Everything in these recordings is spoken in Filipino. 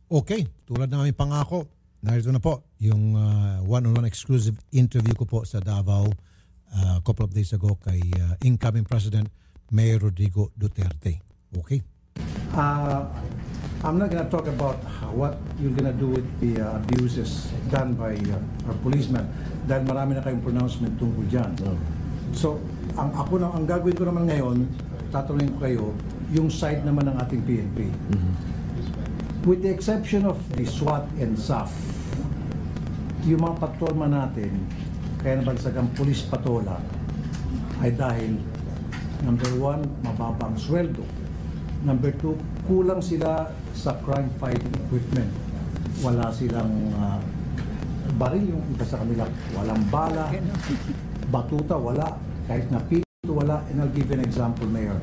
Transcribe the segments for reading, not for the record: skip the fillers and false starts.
Okay, tulad ng aming pangako, narito na po yung one-on-one exclusive interview ko po sa Davao a couple of days ago kay incoming President Mayor Rodrigo Duterte. Okay? I'm not going to talk about what you're going to do with the abuses done by our policemen dahil marami na kayong pronouncement tungkol dyan. So, ang gagawin ko naman ngayon, tatanungin ko kayo, yung side naman ng ating PNP. With the exception of the SWAT and SAF, yung mga patrolman natin, kaya nabansagang police patola, ay dahil, number one, mababa ang sweldo. Number two, kulang sila sa crime-fighting equipment. Wala silang baril yung iba sa kanila. Walang bala, batuta, wala. Kahit na pito, wala. And I'll give you an example, Mayor.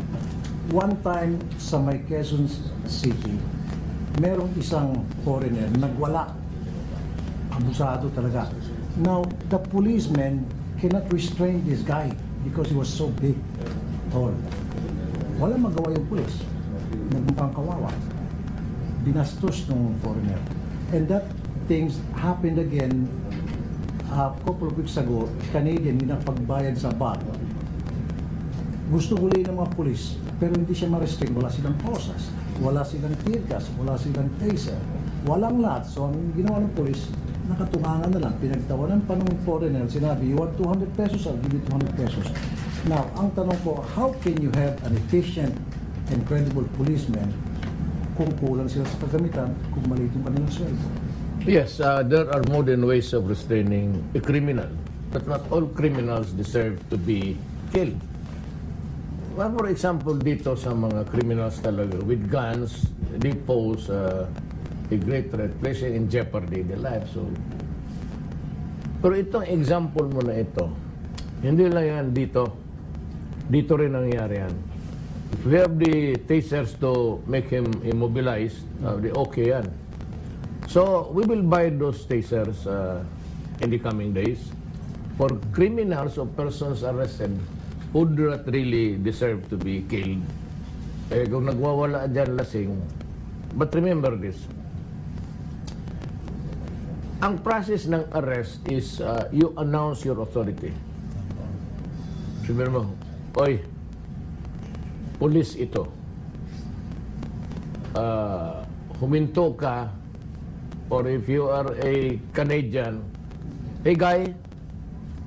One time sa may Quezon City, merong isang foreigner nagwala. Abusado talaga. Now, the policemen cannot restrain this guy because he was so big, tall. Walang magawa yung pulis. Nagmukhang kawawa. Binastos ng foreigner. And that things happened again a couple of weeks ago. Canadian, pinapagbayad sa bar. Gusto huli ng mga pulis, pero hindi siya ma-restrain. Wala silang posas. Wala silang tear gas, wala silang taser, walang lahat. So ang ginawa ng polis, nakatungangan na lang, pinagtawanan pa ng foreigner, sinabi, you want 200 pesos, I'll give you 200 pesos. Now, ang tanong ko, how can you have an efficient and credible policeman kung kulang sila sa kagamitan, kung maliit yung kanilang sweldo? Yes, there are modern ways of restraining a criminal, but not all criminals deserve to be killed. Well, for example, dito sa mga criminals talaga, with guns, they pose a great threat, placing in jeopardy their lives. So, pero itong example mo na ito, hindi lang yan dito. Dito rin nangyari yan. If we have the tasers to make him immobilized, okay yan. So, we will buy those tasers in the coming days for criminals or persons arrested who do not really deserve to be killed. Eh, kung nagwawala dyan lasing. But remember this. Ang process ng arrest is you announce your authority. Sabihin mo, oy, police ito. Huminto ka, or if you are a Canadian, hey guy,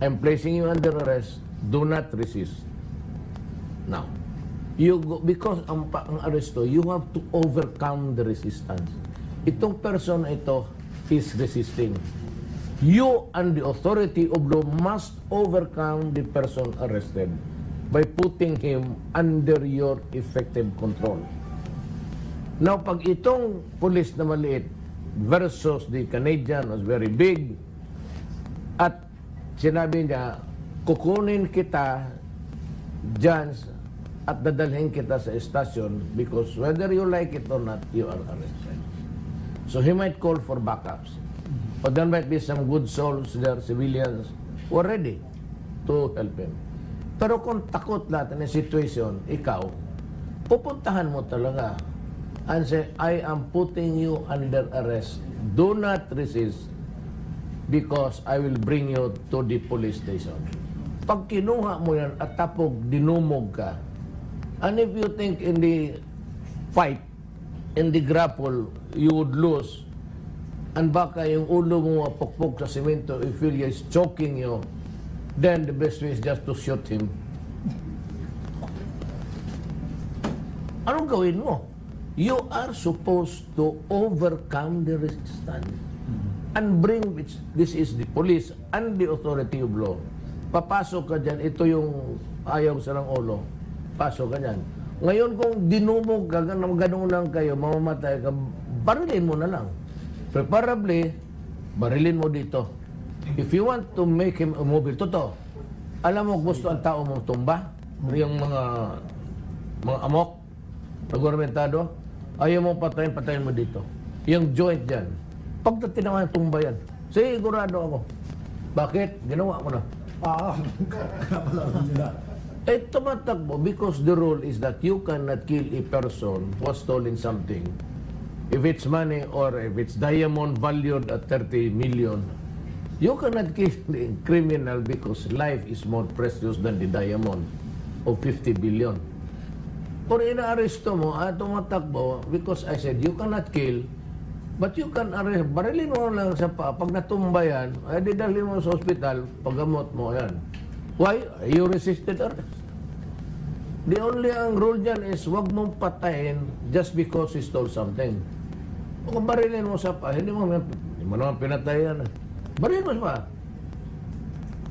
I'm placing you under arrest. Do not resist. Now, because ang aresto, you have to overcome the resistance. Itong person ito is resisting. You and the authority of law must overcome the person arrested by putting him under your effective control. Now, pag itong police na maliit versus the Canadian was very big, at sinabi niya, kukunin kita dyan at dadalhin kita sa estasyon because whether you like it or not, you are arrested. So he might call for backups. Or there might be some good souls there, civilians, who are ready to help him. Pero kung takot lahat ng situation, ikaw, pupuntahan mo talaga and say, I am putting you under arrest. Do not resist because I will bring you to the police station. Pag kinuha mo yan at tapog dinumog ka, and if you think in the fight, in the grapple, you would lose, and baka yung ulo mo mapukpok sa simento, if he is choking you, then the best way is just to shoot him. Anong gawin mo? You are supposed to overcome the resistance and bring, this is the police and the authority of law. Papasok ka dyan, ito yung ayaw sa ng ulo, pasok ka dyan. Ngayon kung dinumog ka, ganun lang kayo, mamamatay ka, barilin mo na lang. Preferably, barilin mo dito. If you want to make him immobile, totoo. Alam mo, gusto ang tao mong tumba, yung mga amok, nagormentado, ayaw mo patayin mo dito. Yung joint dyan. Pag tinawa yung tumba yan, sigurado ako. Bakit? Ginawa ko na. Eh, tumatakbo because the rule is that you cannot kill a person who has stolen something if it's money or if it's diamond valued at 30 million, you cannot kill the criminal because life is more precious than the diamond of 50 billion. Or inaaresto mo at tumatakbo because I said you cannot kill, but you can arrest. Barilin mo lang sa pag natumba yan, ay didalhin mo sa ospital, paggamot mo yan. Why? You resisted arrest. The only ang rule dyan is wag mong patayin just because he stole something. O kung barilin mo sa hindi mo naman pinatay yan. Barilin mo sa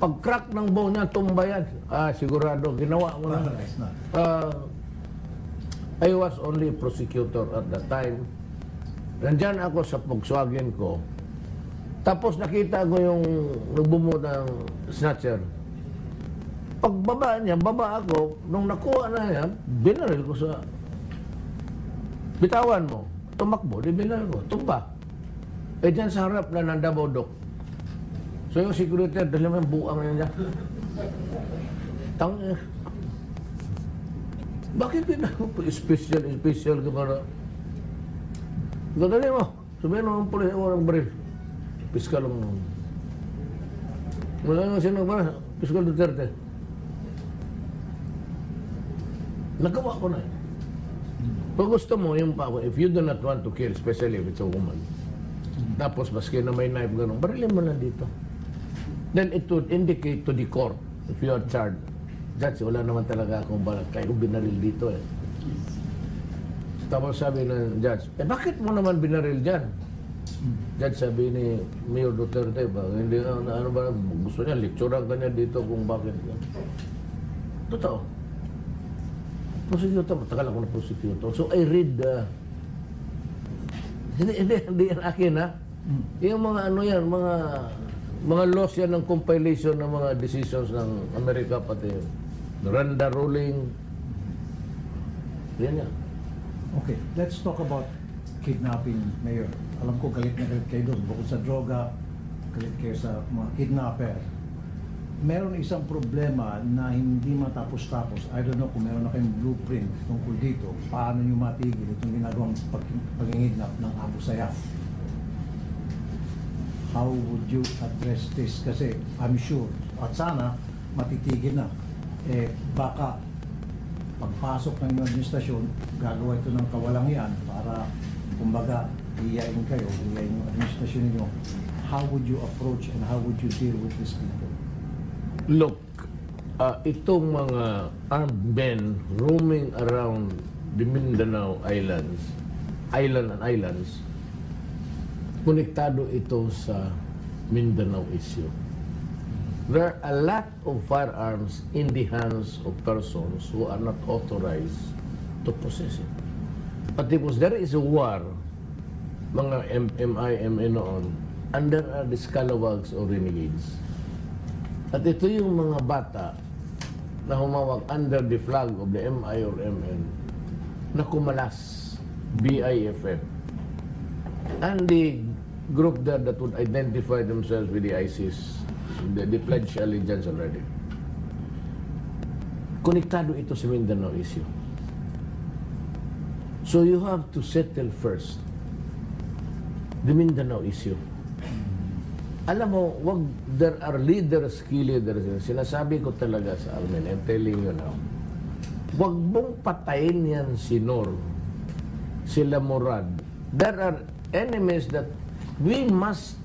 pag-crack ng bone niya, tumba yan. Sigurado, ginawa mo na. I was only prosecutor at that time. Nandyan ako sa Volkswagen ko. Tapos nakita ko yung nagbumot ng snatcher. Pagbaba niya, baba ako. Nung nakuha na yan, binaril ko sa... Bitawan mo. Tumakbo, di binaril ko. Tumba. Eh dyan sa harap na nandabodok. So yung security, dali mo yung buang niya. Bakit special ka para? Gadali mo. Sabihin mo ang pulis, walang baril. Piskal mo. Wala nga sino ba? Piskal Duterte. Nagawa ko na. Pag gusto mo, yung pa, if you do not want to kill, especially if it's a woman, tapos maski na may knife gano'n, barilin mo lang dito. Then it would indicate to the court, if you are charged, Judge, wala naman talaga akong balak. Kayo binaril dito eh. Tapos sabi ng judge, bakit mo naman binaril dyan? Judge, sabi ni Mayor Duterte, hindi ano ba, gusto niya, lecturean ka niya dito kung bakit. Totoo. Prosecutor, matagal ako na prosecutor. So I read, hindi yan akin ha. Yung mga ano yan, mga laws yan ng compilation ng mga decisions ng Amerika pati. Randa ruling. Yan yan. Okay, let's talk about kidnapping, Mayor. Alam ko galit na galit kayo doon. Bukod sa droga, galit kayo sa mga kidnapper. Meron isang problema na hindi matapos-tapos. I don't know kung meron na kayong blueprint tungkol dito. Paano nyo matigil itong ginagawang pag-kidnap ng Abu Sayyaf? How would you address this? Kasi I'm sure, at sana, matitigil na. Baka pagpasok ng administrasyon, gagawa ito ng kawalangian para, kumbaga, iyain kayo, iyain yung administrasyon ninyo. How would you approach and how would you deal with these people? Look, itong mga armed men roaming around the Mindanao Islands, konektado ito sa Mindanao issue. There are a lot of firearms in the hands of persons who are not authorized to possess it. But if there is a war, mga MI noon, and there are the scalawags or renegades. At ito yung mga bata na humawak under the flag of the MI or MN na kumalas, BIFF. And the group there that would identify themselves with the ISIS, they pledged allegiance already. Konektado ito sa Mindanao issue. So you have to settle first the Mindanao issue. Alam mo, there are leaders, key leaders. Sinasabi ko talaga sa Armen, I'm telling you now, wag mong patayin yan si Nor, sila Murad. There are enemies that we must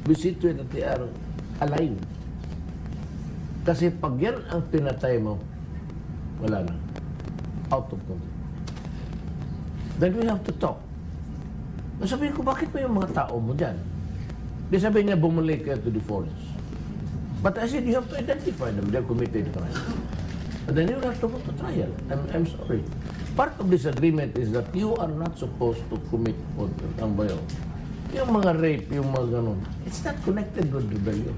be situated that they are alive. Kasi pag yan ang pinatay mo, wala na. Out of control. Then we have to talk. Sabihin ko, bakit mo yung mga tao mo dyan? Di sabihin niya, bumalik kayo to the forest. But I said, you have to identify them. They're committed crime. And then you have to go to trial. I'm sorry. Part of this agreement is that you are not supposed to commit tambayo. Yung mga rape, yung mga ganun, it's not connected with rebellion.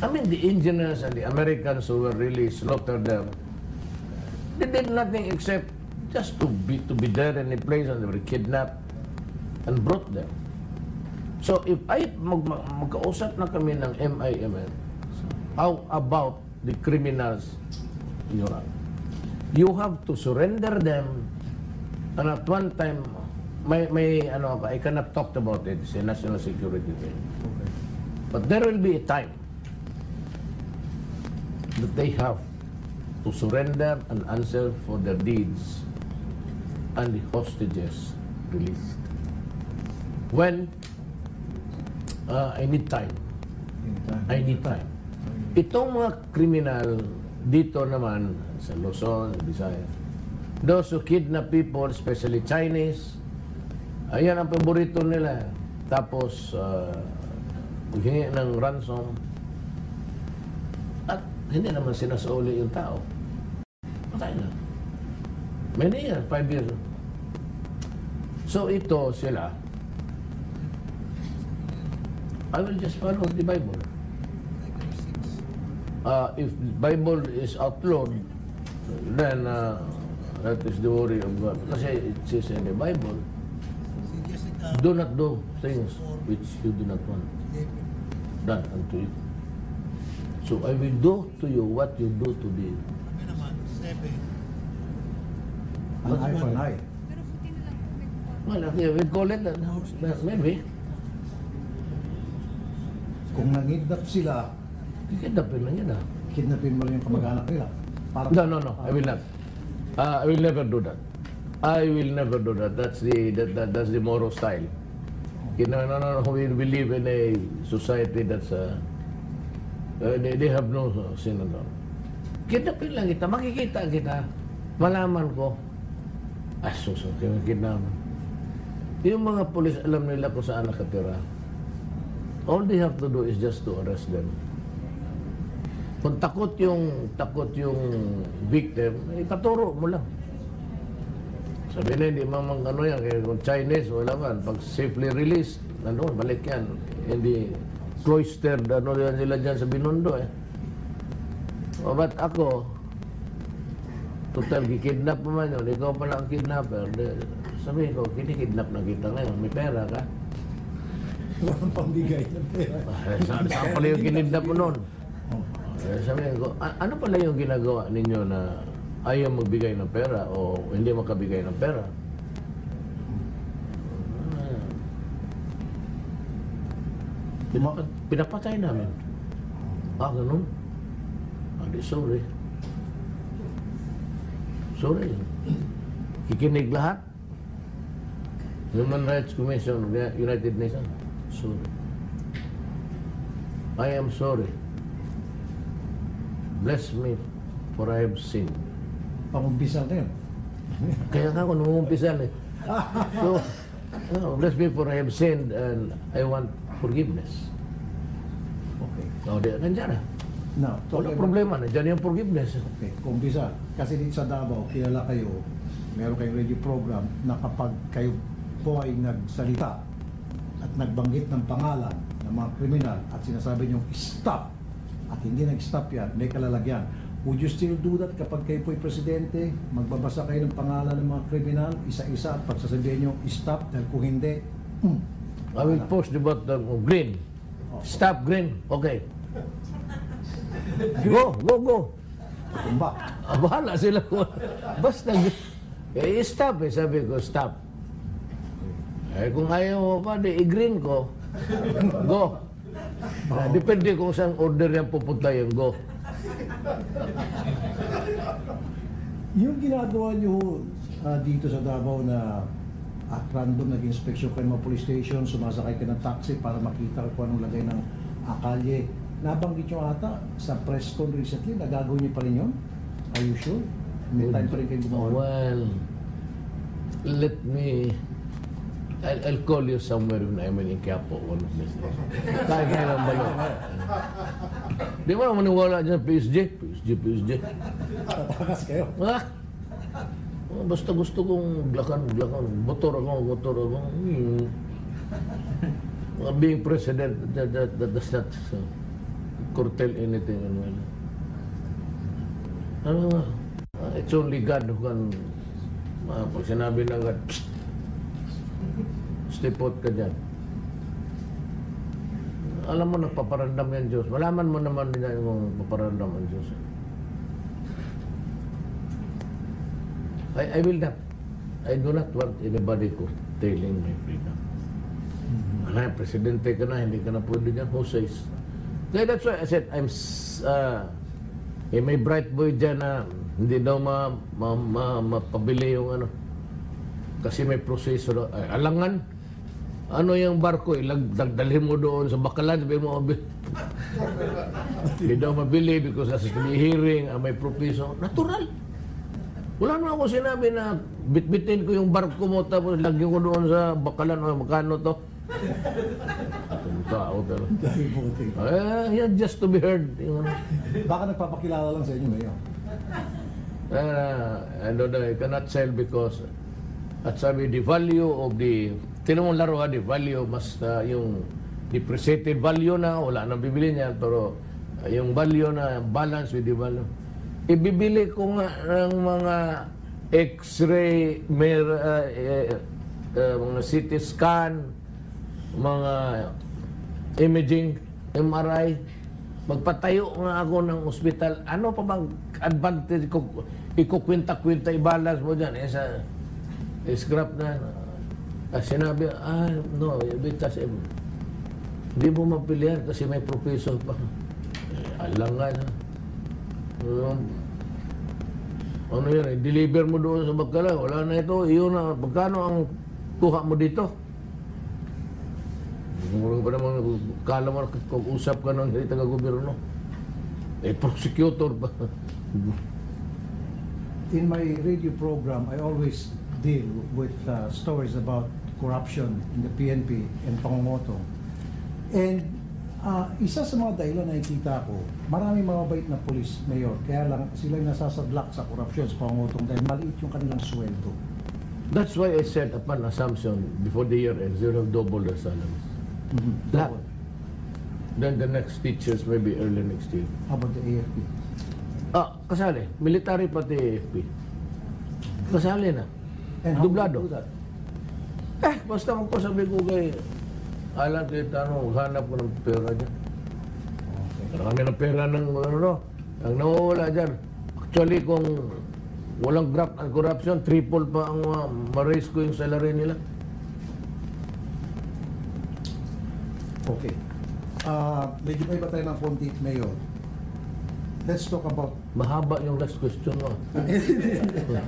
I mean, the engineers and the Americans who were really slaughtered there, they did nothing except just to be there in a place and they were kidnapped and brought there. So if magkausap na kami ng MIMN, how about the criminals in Iraq? You have to surrender them and at one time I cannot talk about it. It's a national security thing. Okay. But there will be a time that they have to surrender and answer for their deeds and the hostages released. When I need time. I need time. Itong mga kriminal dito naman sa Luzon, Visayas, those who kidnap people, especially Chinese, ayan ang paborito nila. Tapos, hingi ng ransom. At hindi naman sinasuli yung tao. Patay na. Many years, 5 years. So ito sila, I will just follow the Bible. If Bible is outlawed, then that is the worry of God. Kasi it says in the Bible, do not do things which you do not want done unto you. So I will do to you what you do to me. An eye for an eye. Well, we call it that. Maybe. Kung nangidnap sila, Kidnapin lang yun kidnapin mo rin yung kamag-anak nila. Para No. I will not. I will never do that. I will never do that. That's the Moro style. No. We live in a society that's they have no sin at all. Kidnapin lang kita, makikita kita, malaman ko. Susunod yung kidnapan. Yung mga pulis alam nila kung saan nakatira. All they have to do is just to arrest them. Kung takot yung victim, ipaturo mo lang. Sabi na, hindi mamang ano yan, kaya kung Chinese, wala man. Pag safely released, nandun, balik yan. Hindi cloistered, ano yan sila dyan sa Binondo eh. O ba't ako, total, kikidnap mo man yun, ikaw pala ang kidnapper. Sabi ko, kinikidnap na kita ngayon, may pera ka? walang pambigay ng pera. Saan pala yung kinidnap mo nun? Sabi ko, ano pala yung ginagawa ninyo na ayaw magbigay ng pera o hindi makabigay ng pera? Pinapatay namin. Ganun? Sorry. Sorry. Kikinig lahat. Human Rights Commission of the United Nations. Sorry. I am sorry. Bless me for I have sinned. Pang-umpisal na yun. Kaya nga ako nung-umpisal eh. So, bless me for I have sinned and I want forgiveness. Okay. So, nandiyan na. Now, Wala problema, nandiyan yung forgiveness. Okay, kumpisa. Kasi dito sa Davao, kilala kayo, meron kayong radio program na kapag kayo po ay nagsalita at nagbanggit ng pangalan ng mga kriminal at sinasabi nyo, stop! At hindi nag-stop yan, may kalalagyan. Would you still do that kapag kayo po'y presidente? Magbabasa kayo ng pangalan ng mga kriminal, isa-isa, at pagsasabihin nyo, stop, dahil kung hindi, I will post the button of green. Stop green. Okay. Go. tumba. Bahala sila. Basta, stop eh. Sabi ko, stop. Kung ayaw mo pa, i-green ko. Go. Depende kung saan order yan pupunta yung go. Yung ginagawa nyo dito sa Davao na at random nag-inspection kayo mga police station, sumasakay ka ng taxi para makita kung anong lagay ng kalye. Nabanggit nyo ata sa press con recently, nagagawin nyo pa rin yun? Are you sure? May time pa rin kayo gumawa? Well, let me... I'll call you somewhere when I'm in Quiapo one of these days. Kaya lang ba yun? Di ba maniwala dyan PSG? PSG. Tatakas kayo. Basta gusto kong glakan. Motor ako. Being president, that does not curtail anything. It's only God who can, pag sinabi na God, stay put ka dyan. Alam mo, nagpaparandam yan Diyos. Malaman mo naman din yung paparandam ang Diyos. I will not. I do not want anybody curtailing my freedom. Ano, presidente ka na, hindi ka na pwede dyan, who says? So that's why I said, may bright boy dyan na hindi daw mapabili yung ano. Kasi may proseso daw. Ay, alangan, ano yung barko, dagdalhin mo doon sa Bakalan, sabi mo, hindi daw mabili because as the hearing, may proseso. Natural. Wala na ako sinabi na bitbitin ko yung barko mo tapos lagyan ko doon sa Bakalan o magkano to. Atong tao pero. Just to be heard. Yung ano. Baka nagpapakilala lang sa inyo, Mayor. I cannot sell because at sabi, the value of the, tinong laro the value, mas yung depreciated value na, wala nang bibili niya, pero yung value na balance with the value. Ibibili ko nga ng mga X-ray, mga CT scan, mga imaging, MRI. Magpatayo nga ako ng ospital. Ano pa bang advantage ko? Ikukwinta-kwinta, i-balance mo dyan. Scrap na. Sinabi, no, because hindi mo mapilihan kasi may professor pa. Alangan. Ano yan, deliver mo doon sa Bacala. Wala na ito. Iyon na, magkano ang kuha mo dito? Murang pa naman, kala mo kung-usap ka ng taga-gobyerno. Prosecutor pa. In my radio program, I always deal with stories about corruption in the PNP and pangungutong. And isa sa mga dahilan na nakikita ko, maraming mababait na police, Mayor, kaya lang sila nasasadlak sa corruption, sa pangungutong dahil maliit yung kanilang sweldo. That's why I said upon assumption before the year ends, they'll have double their salaries. That. Then the next teachers maybe early next year. How about the AFP? Kasali. Military pati AFP. Kasali na. And how Dublado. do you do that? Basta magpasabi ko kay Alan Cayetano, hanap ko ng pera dyan. Okay. Marami ng pera ng ano, ang nawawala dyan. Actually, kung walang graft and corruption, triple pa ang ma-raise ko yung salary nila. Okay. Medyo may iba tayo ng konti, Mayor. Let's talk about... Mahaba yung last question mo.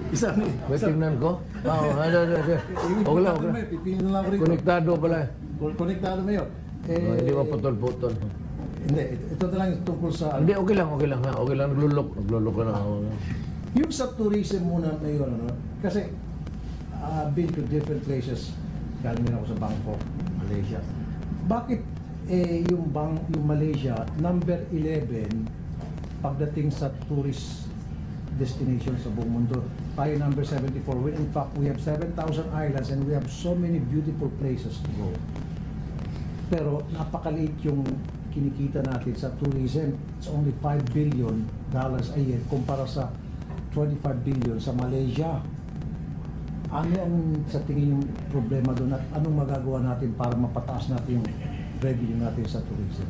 Isang... May tingnan ko? Okay lang. Pipinin na lang ko rito. Konektado pala. Konektado, Mayor. Hindi mo putol-putol. Hindi, ito na lang tungkol sa... Hindi, okay lang. Okay lang, naglulok ka na. Yung sa tourism muna, Mayor, ano? Kasi, I've been to different places. Galing din ako sa Bangkok, Malaysia. Bakit yung Malaysia, number 11, pagdating sa tourist destination sa buong mundo, tayo number 74. When in fact, we have 7,000 islands and we have so many beautiful places to go. Pero napakaliit yung kinikita natin sa tourism. It's only $5 billion a year kumpara sa 25 billion sa Malaysia. Ano ang sa tingin yung problema doon at anong magagawa natin para mapataas natin yung revenue natin sa tourism?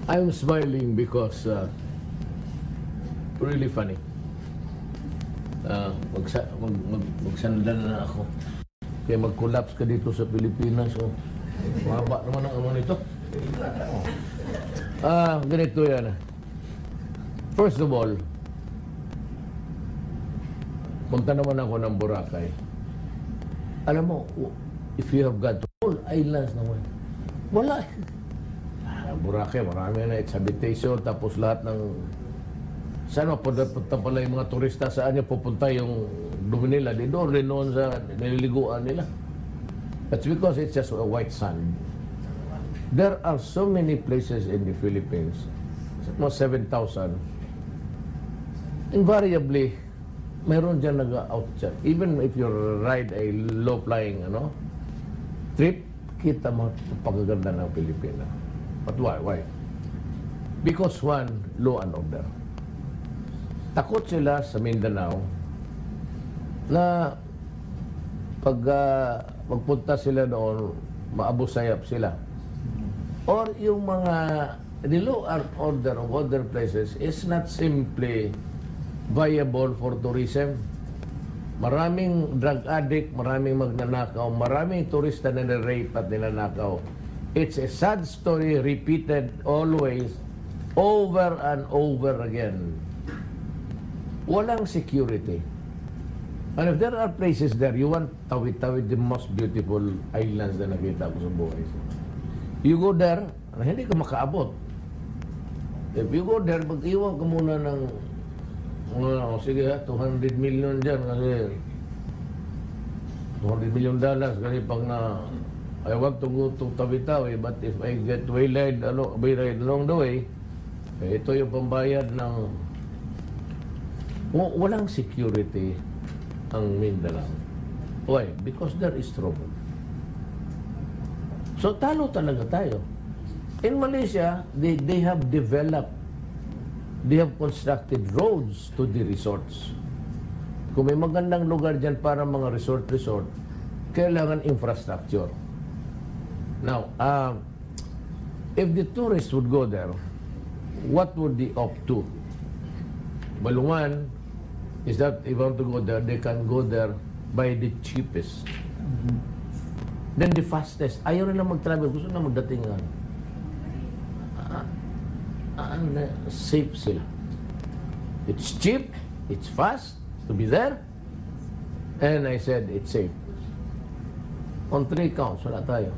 I'm smiling because really funny. Magsandal na ako. Kaya mag-collapse ka dito sa Pilipinas. Mahaba naman ang ano nito. Ganito yan. First of all, punta naman ako ng Boracay. Alam mo, if you have got all islands naman, wala. Boracay, marami na, it's habitation, tapos lahat ng... Saan mapunta pala yung mga turista, saan niya pupunta yung dumi nila? Di doon rin noon sa nililiguan nila. That's because it's just a white sand. There are so many places in the Philippines, almost 7,000. Invariably, mayroon dyan nag-out dyan. Even if you ride a low-flying trip, kita mo pagkaganda ng Pilipinas. But why? Because one, law and order. Takot sila sa Mindanao na pag magpunta sila doon, maabusayap sila. Or yung mga the law and order of other places is not simply viable for tourism. Maraming drug addict, maraming magnanakaw, maraming turista na nirape at nilanakaw. It's a sad story repeated always, over and over again. Walang security. And if there are places there, you want Tawi-Tawi, the most beautiful islands na nakita ko sa buhay. You go there, hindi ka makaabot. If you go there, mag-iwan ka muna ng, sige ha, 200 million dyan kasi $200 million kasi pag na, I want to go to Tawi-Tawi, but if I get waylaid along the way, ito yung pambayad ng, walang security ang Mindanao. Why? Because there is trouble. So talo talaga tayo. In Malaysia, they have developed, they have constructed roads to the resorts. Kung may magandang lugar dyan para mga resort, kailangan infrastructure. Now, if the tourists would go there, what would they opt to? Well, one is that if they want to go there, they can go there by the cheapest. Then the fastest. Ayaw na mag-travel. Gusto na magdatingan. Safe sila. It's cheap, it's fast to be there, and I said it's safe. On 3 counts, wala tayo.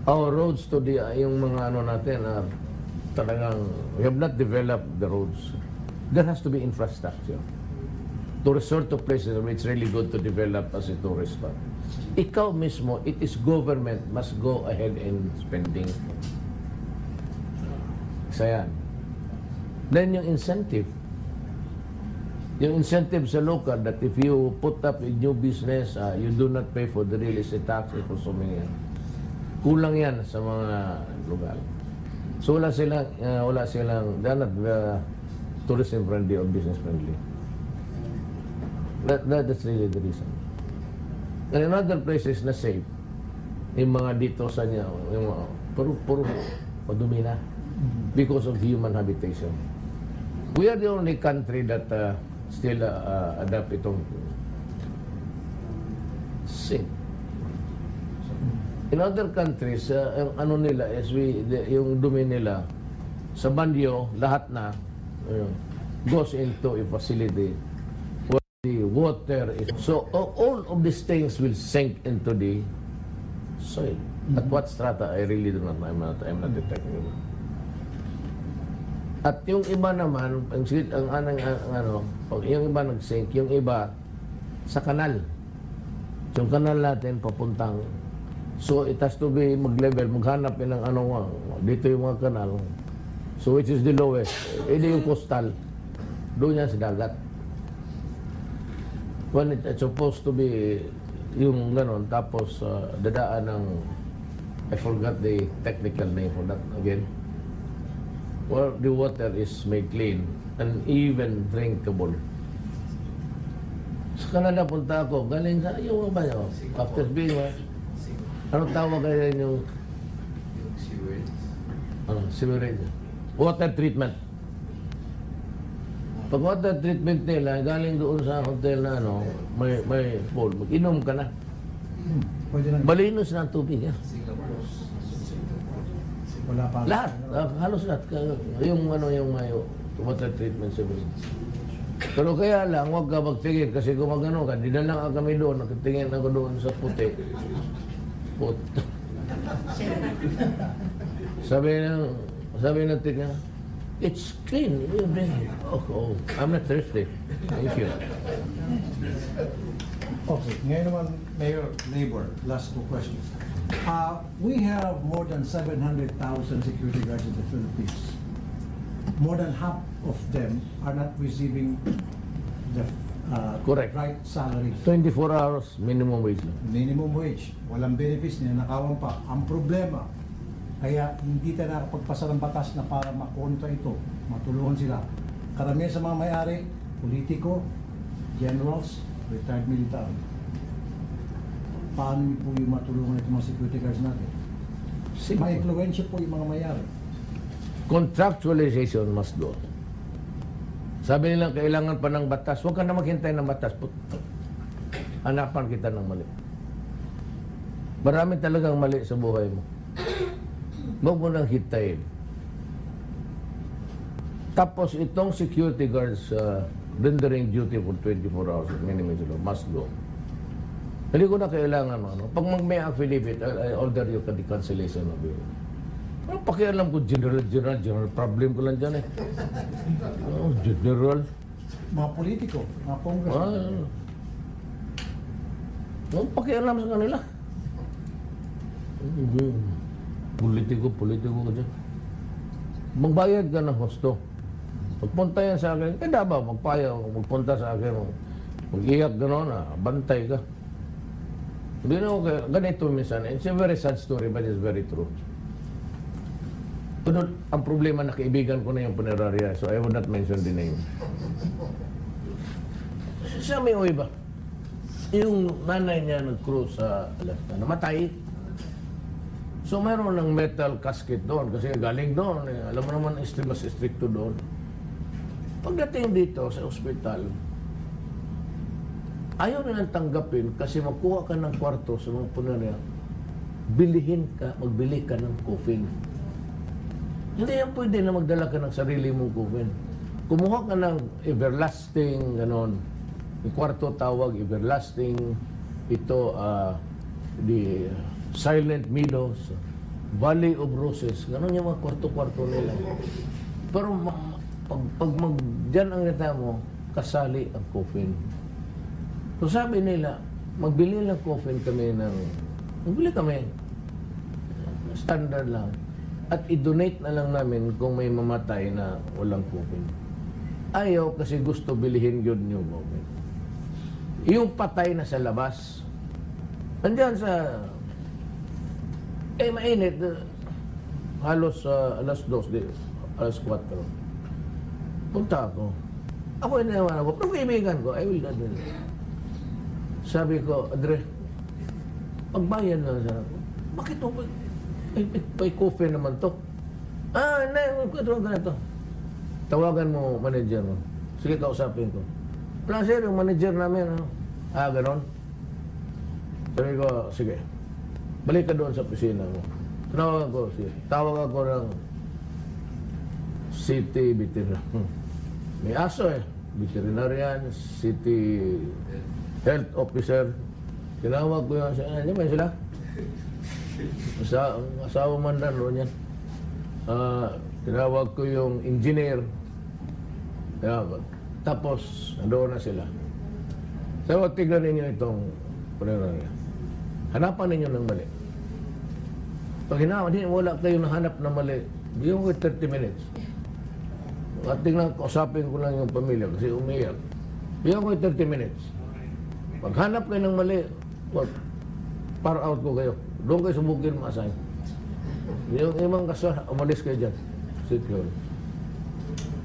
Our roads to the, yung mga ano natin, talagang, we have not developed the roads. There has to be infrastructure. To resort to places where it's really good to develop as a tourist spot. Ikaw mismo, it is government must go ahead in spending. Isa yan. Then yung incentive. Yung incentive sa local that if you put up a new business, you do not pay for the real estate taxes for so many years. Kulang yan sa mga lugar. So wala silang, they're not tourism friendly or business friendly. That's really the reason. And in other places na safe, yung mga dito sa niya, yung mga, puro madumi na because of human habitation. We are the only country that still adapt itong safe. In other countries, yung ano nila is yung dumi nila sa banyo, lahat na goes into a facility where the water is. So all of these things will sink into the soil. At what strata, I really do not know. I'm not detecting. At yung iba naman, yung iba nag-sink, yung iba sa kanal. Yung kanal natin papuntang. So it has to be mag-level, maghanap ng dito yung mga kanal. So which is the lowest? Hindi yung coastal. Doon yan sa dagat. When it's supposed to be yung ganon, tapos dadaan ng, I forgot the technical name for that again. Where the water is made clean and even drinkable. Sa Canada punta ako, galing sa, yung ba yun? After being, anong tawag kayo yung sewerage? Water treatment. Pag water treatment nila, galing doon sa hotel na may pool, mag-inom ka na. Malinos na ang tubig. Wala pa. Lahat, halos lahat. Yung may water treatment service. Pero kaya lang, huwag ka magtingin kasi kung magano ka, di na lang kami doon, nakatingin ako doon sa puti. Sabi ng tingin, it's clean, you drink it. Oh, I'm not thirsty. Thank you. Okay, ngayon naman, Mayor Labor, last 2 questions. We have more than 700,000 security guards in the Philippines. More than half of them are not receiving the Correct. right salaries. 24 hours minimum wage lang. Minimum wage, walang benefits, ninanakawan pa. Ang problema, kaya hindi tayo nakapagpasa ng batas na para makontra ito, matulungan sila. Karamihan sa mga may-ari, politiko, generals, retired military. Paano po yung matulungan itong mga security guards natin? May influensya po yung mga may-ari. Contractualization must go. Sabi nila, kailangan pa ng batas. Huwag ka na maghintay ng batas. Hanapan kita ng mali. Marami talagang mali sa buhay mo. Huwag mo nang hintayin. Tapos itong security guards rendering duty for 24 hours minimum must go. Hindi ko na kailangan ano. Pag may affidavit, I order you the cancellation of it. Ano pakialam ko, general problem ko lang dyan eh. Oh, general. Mga politiko, mga congressman. Ano pakialam sa kanila? Politiko ka dyan. Magbayad ka ng husto. Pagpunta yan sa akin, Davao, magpunta sa akin, mag-iyak gano'n, bantay ka. Hindi na ako ganito minsan. It's a very sad story, but it's very true. Tunod, ang problema na kaibigan ko na yung punerarya, so I would not mention the name. Siya may iba. Yung nanay niya nag-cruise sa Alaska, namatay. So mayroon ng metal casket doon kasi galing doon. Alam mo naman, mas stricto doon. Pagdating dito sa ospital, ayaw nilang tanggapin kasi makuha ka ng kwarto sa mga punerarya. Magbili ka ng coffin. Hindi yan pwede na magdala ka ng sarili mong coffin. Kumuha ka ng everlasting, ganon. Yung kwarto tawag, everlasting. Ito, the Silent Meadows, Valley of Roses. Ganon yung mga kwarto-kwarto nila. Pero pag dyan ang nita mo, kasali ang coffin. So sabi nila, magbili ng coffin kami magbili kami. Standard lang. At i-donate na lang namin kung may mamatay na walang coffin. Ayaw kasi gusto bilihin yun yung moment. Yung patay na sa labas, andyan sa, mainit, halos alas 2, alas 4. Punta ako. Ako inayawan ako, pero kaibigan ko, I will not do it. Sabi ko, Adre, pagbayan na siya. Bakit ako? May coffee naman to. Ito ganito. Tawagan mo manager mo. Sige, kausapin ko. Wala sir, yung manager namin. Ganon. Sabi ko, sige. Balik ka doon sa opisina mo. Tinawagan ko, sige. Tawagan ko ng city veterinarian. May aso eh. Veterinarian, city health officer. Tinawag ko yun. Ano ba sila? Asawa man na roon yan. Tinawag ko yung engineer. Tapos, nandoon na sila. So, tignan ninyo itong punerarya. Hanapan ninyo ng mali. Pag wala kayo nahanap ng mali, bigyan ko 30 minutes. At tingnan, kausapin ko lang yung pamilya kasi umiyak. Bigyan ko 30 minutes. Pag hanap kayo ng mali, para out ko kayo. Doon kayo subukin ma-assign. Yung ibang kaso, umalis kayo dyan. Sit yun.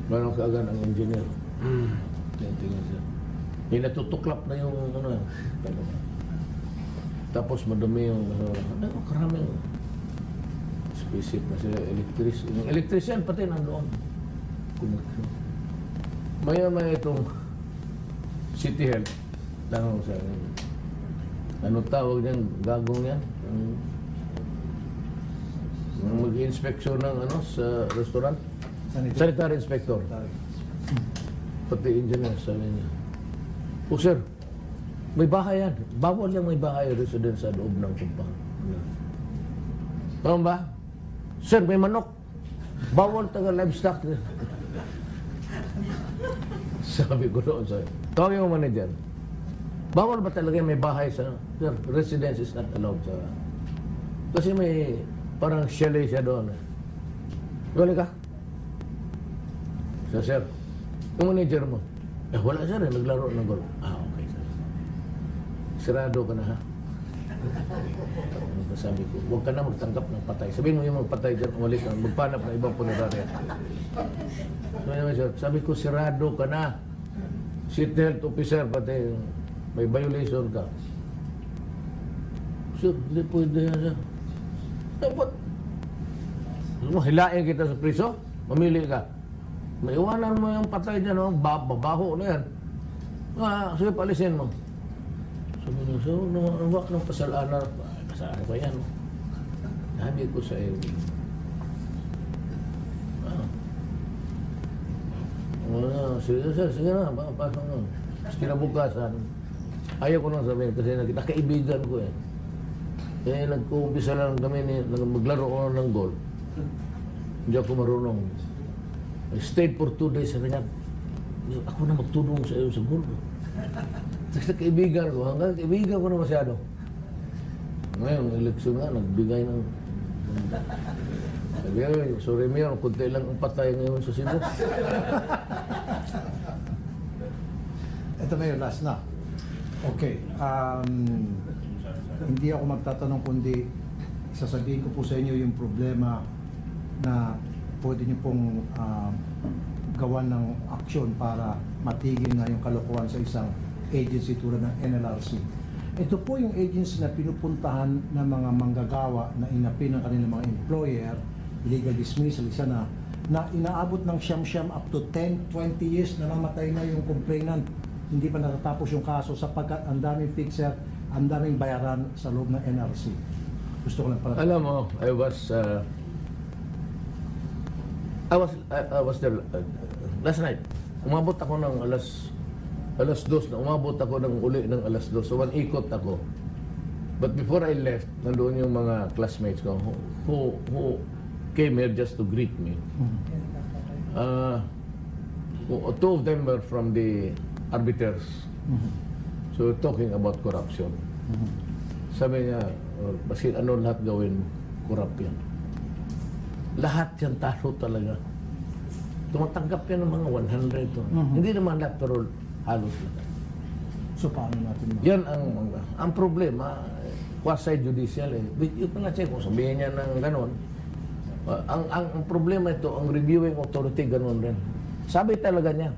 Meron kaagad ang engineer. Tingnan siya. Natutuklap na yung tapos madumi yung karaming spaceship na sila. Yung electrician pati nandoon. Maya itong City Health. Tanong sa ano tawag niyan? Gagong yan? Mag-inspeksyon ng sa restaurant? Sanitary inspector. Pati engineer, sabi niya. Oh sir, may bahay yan. Bawal lang may bahay resident sa loob ng compound. Tama ba? Sir, may manok. Bawal taga livestock. Sabi ko doon sa'yo. Tawag yung manager. Bawal ba talaga may bahay sa residence is not allowed sa... Kasi may parang chalet siya doon. Balik ka? Sir, yung manager mo. Wala sir, naglaro ng golf. Okay sir. Sirado ka na ha? Sabi ko, huwag ka na magtanggap ng patay. Sabihin mo yung magpatay dyan, umalis ka, magpanap ng ibang punerarya. Sabi ko, sirado ka na. City Health Officer, pati may violation ka. Sir, hindi pwede yan, sir. Dapat, hilain kita sa priso, mamili ka. Maiwanan mo yung patay dyan, no? Babaho na yan. Sige, palisin mo. Sabi niya, so, wak ng pasalanan. Kasalanan pa yan, no? Sabi ko sa iyo. Sige na, pasok na. Kinabukasan, ayaw ko nang sabihin kasi nakaibigan ko eh. Eh, nagkuumpisa lang kami, maglaro ko ng golf. Hindi ako marunong. I stayed for 2 days, sabi niya, ako na magtulong sa iyo sa golf. Kasi kaibigan ko, hanggang kaibigan ko na masyado. Ngayon, eleksyon nga, nagbigay ng... Sabi niya, sorry Mayor, kunti lang ang patay ngayon sa Cebu. Ito Mayor, last na. Okay. Hindi ako magtatanong kundi sasabihin ko po sa inyo yung problema na pwede niyo pong gawan ng aksyon para matigil nga yung kalokohan sa isang agency tulad ng NLRC. Ito po yung agency na pinupuntahan ng mga manggagawa na inapin ng kanilang mga employer, illegal dismissal, isa na inaabot ng siyam-siyam up to 10-20 years na namatay na yung complainant. Hindi pa natatapos yung kaso sapagkat ang daming fixer, ang daming bayaran sa loob ng NRC. Gusto ko lang pala. Alam mo, I was there last night. Umabot ako ng alas 2 na umabot ako ng uli ng alas 2. So, ikot ako. But before I left, nandoon yung mga classmates ko who came here just to greet me. Two of them were from the arbiters. So, talking about corruption. Sabi niya, basin ano lahat gawin, corrupt yan. Lahat yan talo talaga. Tumatanggap yan ng mga 100 to. Hindi naman lahat, pero halos lahat. So, paano natin Yan ang problema, quasi-judicial eh. Yung pala check, kung sabihin niya ng ganon, ang problema ito, ang reviewing authority, ganon rin. Sabi talaga niya.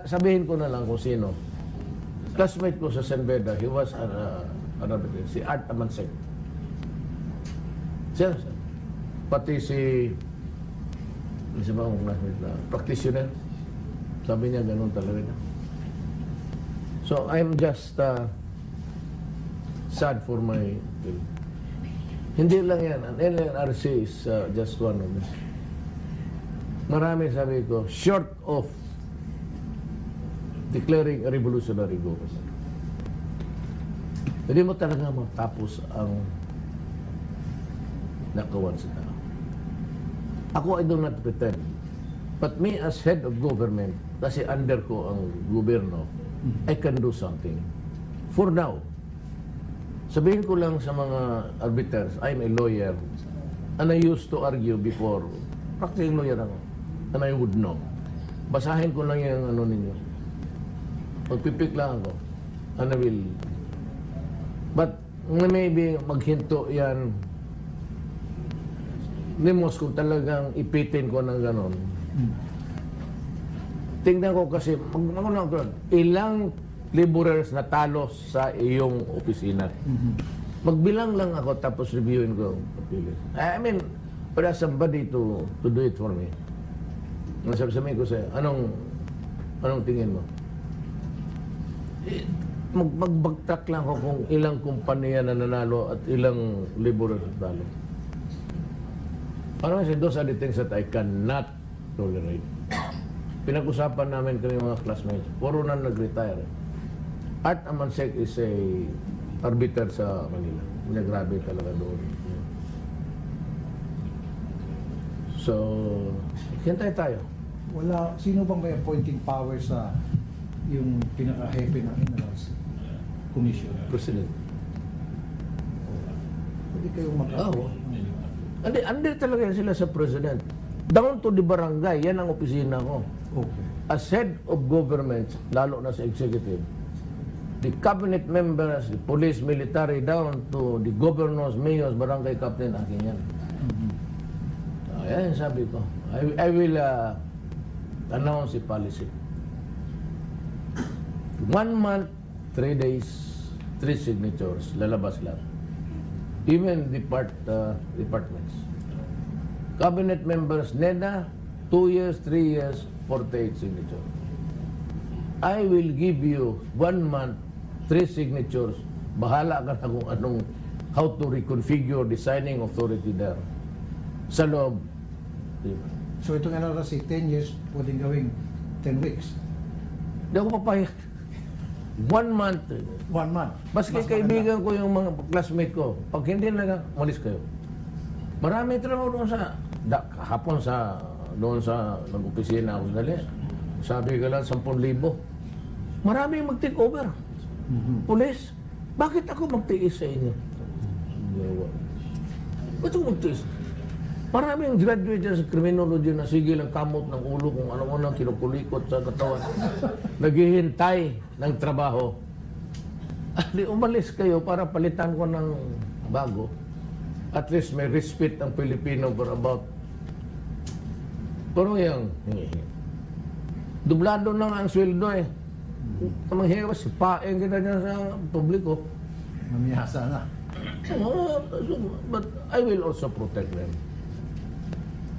Sabihin ko na lang kung sino. Classmate ko sa San Beda, he was si Art Amansek. Siya. Pati si bang classmate na practitioner. Sabi niya, ganun talaga niya. So, I'm just sad for my... Hindi lang yan. Ang NLRC is just one of them. Marami, sabi ko, short of declaring a revolutionary government. Hindi mo talaga matapos ang nakawan sa tao. Ako, I do not pretend. But me as head of government, kasi under ko ang gobyerno, I can do something. For now, sabihin ko lang sa mga arbiters, I'm a lawyer, and I used to argue before, practicing lawyer ako, and I would know. Basahin ko lang yung ano ninyo. Magpipik lang ako, and I will. But maybe maghinto yan, limos kung talagang ipitin ko ng ganon. Tingnan ko kasi, ilang laborers na talo sa iyong opisina. Magbilang lang ako tapos reviewin ko. I mean, para somebody to do it for me. Sabi ko sa'yo, anong tingin mo? Magbagtak lang ako kung ilang kumpanya na nanalo at ilang laborers na talo. Parang kasi those are the things that I cannot tolerate. Pinag-usapan namin kami mga classmates. Puro na nag-retire. Art Amansek is a arbiter sa Manila. Grabe talaga doon. So, hintay tayo. Wala, sino bang may appointing power sa yung pinaka-hepe ng NLRC Commission? President. Hindi kayong mag-appoint. Under talaga yan sila sa President. Down to the barangay, yan ang opisina ko. Okay. As head of government, lalo na sa executive, the cabinet members, the police, military, down to the governors, mayors, barangay captain, akin yan. Yan sabi ko. I will announce the policy. 1 month, 3 days, 3 signatures, lalabas lang. Even departments. Cabinet members, NEDA, 2 years, 3 years, 48 signatures. I will give you 1 month, 3 signatures. Bahala ka na kung anong, how to reconfigure the signing authority there. Sa loob. Diba? So itong NRC, 10 years, pwedeng gawing 10 weeks. Hindi ako papayag. 1 month. 1 month. Baski Mas kaibigan ko yung mga classmate ko. Pag hindi na malis kayo. Marami trabaho doon sa, kahapon doon sa nag-opisina ako dali. Sabi ka lang 10,000. Marami mag-take over. Pulis. Bakit ako magtiis sa inyo? Ba't ako magtiis? Maraming graduate dyan sa criminology na sige lang kamot ng ulo kung ano-ano kinukulikot sa katawan. Naghihintay ng trabaho. Di umalis kayo para palitan ko ng bago. At least may respect ang Pilipino for about. Pero yung dublado na ang sweldo eh. Manghiwa, sipain kita dyan sa publiko. Mamiyasa na. But I will also protect them.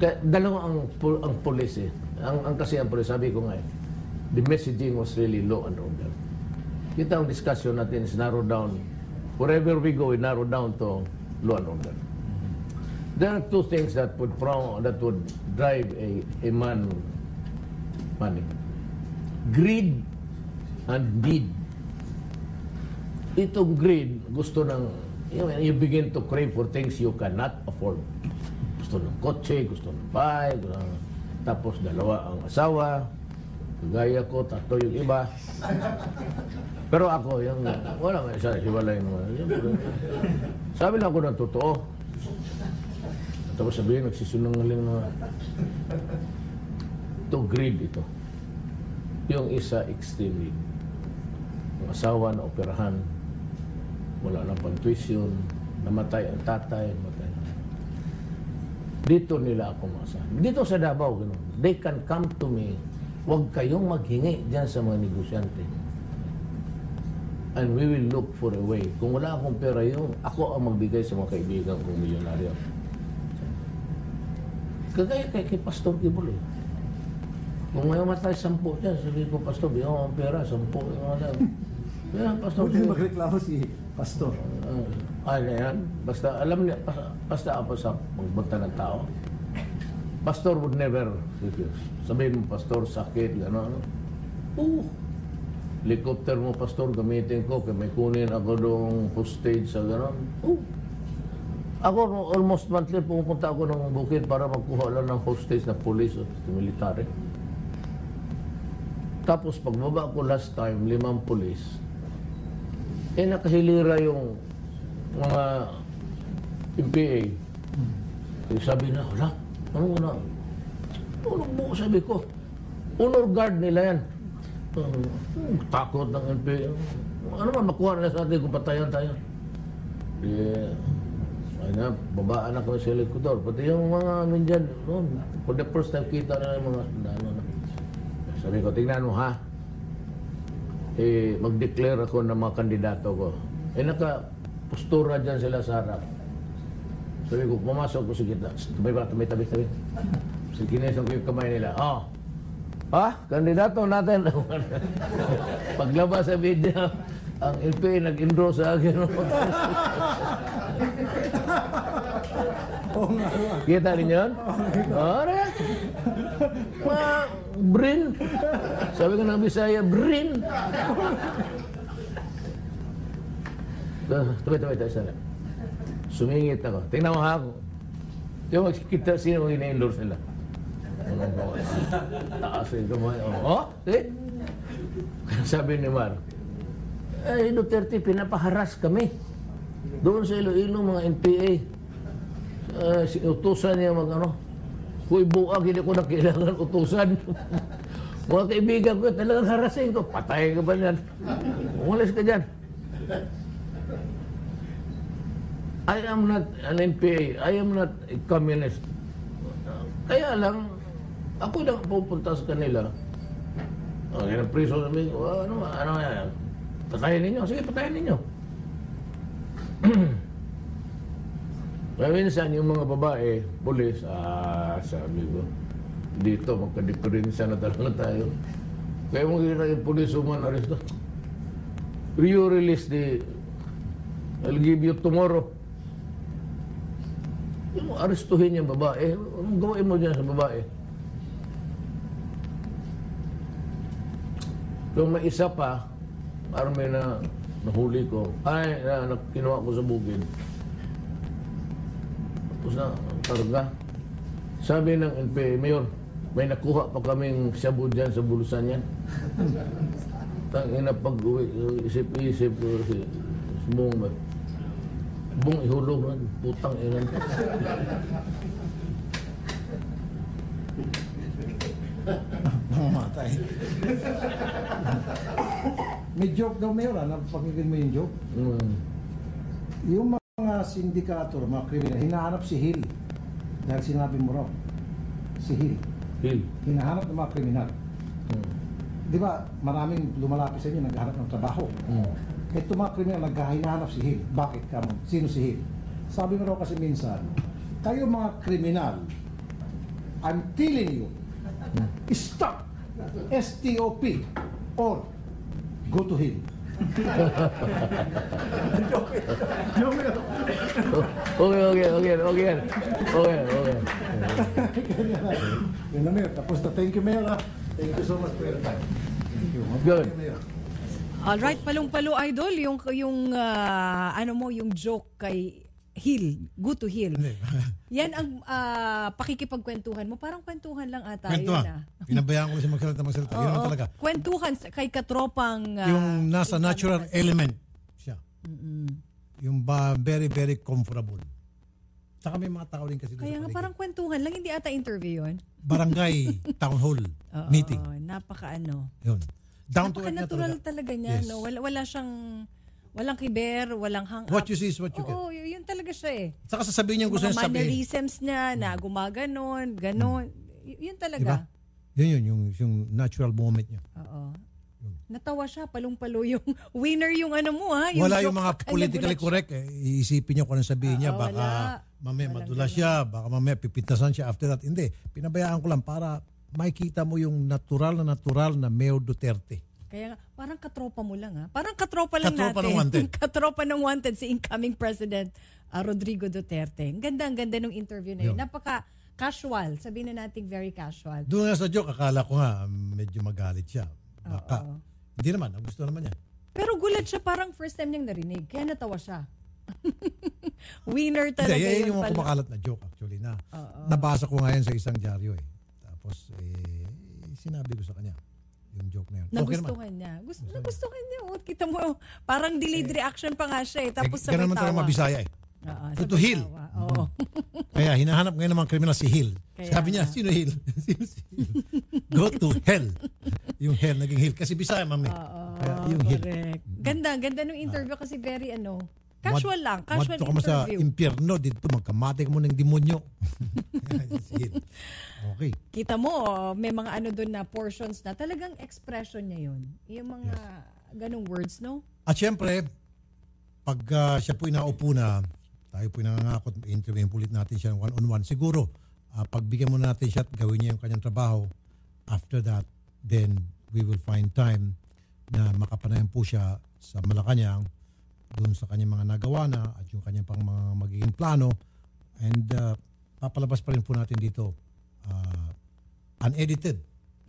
Kaya dalawa ang police eh. Ang kasi ang police, sabi ko nga eh, the messaging was really law and order. Kita ang discussion natin is narrow down. Wherever we go, we narrow down to law and order. There are 2 things that would drive a man money. Greed and need. Itong greed, gusto ng, you begin to crave for things you cannot afford. Gusto ng kotse, gusto ng bahay, tapos 2 ang asawa, gaya ko, 3 yung iba. Pero ako, yung, wala may isa, hiwalay naman. Sabi lang ako ng totoo. Tapos sabihin, nagsisunungaling na. Ito, greed ito. Yung isa, extreme greed. Yung asawa na operahan, wala na pang tuition, namatay ang tatay, namatay na. Dito nila ako masasabi. Dito sa Davao, ganun. They can come to me. Huwag kayong maghingi dyan sa mga negosyante. And we will look for a way. Kung wala akong pera yun, ako ang magbigay sa mga kaibigan kong milyonaryo. Kagaya kay Pastor Kibol eh. Kung may matay 10 dyan, sabi ko, Pastor, bigyan ko ang pera, 10 yung mga dyan. Kaya, Pastor Huwag din magreklamo si Pastor. Ay na yan. Basta, alam niya, basta ako sa magbagta ng tao. Pastor would never refuse. Sabihin mo, Pastor, sakit, gano'n. Helicopter mo, Pastor, gamitin ko, kaya may kunin ako doong hostage sa gano'n. Ako, almost monthly, pumunta ako ng bukid para magkuha lang ng hostage na police o military. Tapos, pagbaba ko last time, 5 police, nakahilira yung mga MPA. Sabi na, wala, ano na? Tulog mo, sabi ko. Honor guard nila yan. Takot ng MPA. Ano man, makuha nila sa atin kung patayan tayo. Ay na, babaan na kami sa helikopter. Pati yung mga minjan, for the first time kita na yung mga sundalo na. Sabi ko, tingnan mo ha. Mag-declare ako ng mga kandidato ko. Naka-postura dyan sila sa harap. Sabi ko, pumasok ko sa gitna. Tabi. Sa kinesan ko yung kamay nila. Kandidato natin. Paglabas sa video, ang LPA nag-endorse sa akin. Kita rin yun? Brin. Sabi ko ng Bisaya, Brin. Tabi, sana. Sumingit ako. Tingnan mo ako. Yung magkikita, sino ang ina-endorse nila? Taas rin kamay. Sabi ni Mar, Duterte, pinapaharas kami. Doon sa Iloilo, mga NPA. Utusan niya Kuy buwag, hindi ko na kailangan utusan. Mga kaibigan ko, talagang harasin ko. Patay ka ba yan? Umalis ka dyan. I am not an NPA. I am not a communist. Kaya lang, ako lang pupunta sa kanila. Yan ang priso sabi ko, ano yan? Patayin ninyo. Sige, patayin ninyo. Kaya minsan yung mga babae, pulis, sabi ko, dito, magka-diferensya na talaga tayo. Kaya mo gina yung police woman arresto. You release I'll give you tomorrow. Yung arestuhin yung babae, anong gawin mo dyan sa babae? Kung may isa pa, parang may nahuli ko, kinuha ko sa bukid. Tapos na, karga. Sabi ng NPA, Mayor, may nakuha pa kaming shabu dyan sa bulusan yan. Tangina pag-uwi, isip-isip ko si Bong ba? Bong ihulog na, putang inan. Mamatay. May joke daw, Mayor, napakinggan mo yung joke? Yung mga sindikator, mga kriminal, hinahanap si Hill. Dahil sinabi mo raw, si Hill. Hill. Hinahanap ng mga kriminal. Di ba, maraming lumalapit sa inyo, naghahanap ng trabaho. Ito mga kriminal, naghahanap si Hill. Bakit ka mo? Sino si Hill? Sabi mo raw kasi minsan, kayo mga kriminal, I'm telling you, stop, STOP, or go to Hill. Okay. Yun na, Mayor. Tapos na. Thank you, Mayor. Thank you so much for your time. Thank you. Good. Alright, palong-palo idol, yung yung joke kay Hill, go to Hill. Yan ang pakikipagkwentuhan mo. Parang kwentuhan lang ata. Kwentuhan. Pinabayaan ko siya magsalita. Yun lang talaga. Kwentuhan kay katropang... yung nasa natural element siya. Yung very, very comfortable. Saka may mga tao rin kasi. Kaya nga parang kwentuhan lang, hindi ata interview yun. Barangay town hall meeting. Yun. Down to earth na natural talaga niya. Yes. No? Wala siyang... Walang kiber, walang hang up. What you see is what you get. Oo, yun talaga siya eh. Saka sasabihin niya gusto niya sabihin. Mga mannerisms niya na gumaganon, ganon. Yun talaga. Diba? Yun yung natural moment niya. Oo. Natawa siya, palong-palo yung winner yung ano mo ha. Wala yung mga politically correct. Iisipin niya kung anong sabihin niya. Baka mamaya madula siya, baka mamaya pipintasan siya after that. Hindi. Pinabayaan ko lang para makikita mo yung natural na Mayor Duterte. Kaya parang katropa mo lang ha. Parang katropa lang katropa natin. Ng wanted. Katropa ng wanted si incoming President Rodrigo Duterte. Ang ganda ng interview na yun. Napaka-casual. Sabihin na natin very casual. Doon nga sa joke, akala ko nga medyo magalit siya. Baka. Hindi naman. Gusto naman niya. Pero gulat siya. Parang first time niyang narinig. Kaya natawa siya. Winner talaga yun. Yung mga kumakalat na joke actually na. Nabasa ko nga yan sa isang dyaryo eh. Tapos sinabi ko sa kanya. Yung joke na yun. Nagustuhan niya. Nagustuhan niya. Oh, kita mo, parang delayed reaction pa nga siya eh. Tapos sabay ganun naman talaga mabisaya eh. To Hill. Kaya hinahanap ngayon ng mga kriminal si Hill. Sabi niya, sino Hill? Sino si Hill? Go to hell. Yung hell, naging Hill. Kasi bisaya, mami. Yung Hill. Ganda nung interview kasi very casual lang. Casual interview. Madto ka sa impyerno. Dito magkamate ka mo ng demonyo. Okay. Kita mo, may mga doon na portions na talagang expression niya yun. Yung mga ganong words, no? At syempre, pag siya po'y naupo na, tayo po'y nangangakot, interviewin ulit natin siya one-on-one. Siguro, pagbigyan mo natin siya at gawin niya yung kanyang trabaho, after that, then we will find time na makapanayan po siya sa Malacanang, doon sa kanyang mga nagawa na at yung kanyang pang mga magiging plano. And papalabas pa rin po natin dito unedited.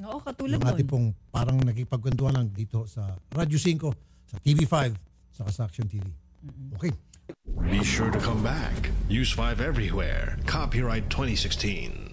Oo, katulad yung ating pong parang nakipagkwentuhan lang dito sa Radyo 5, sa TV5, sa Action TV. Okay. Be sure to come back. Use 5 everywhere. Copyright 2016.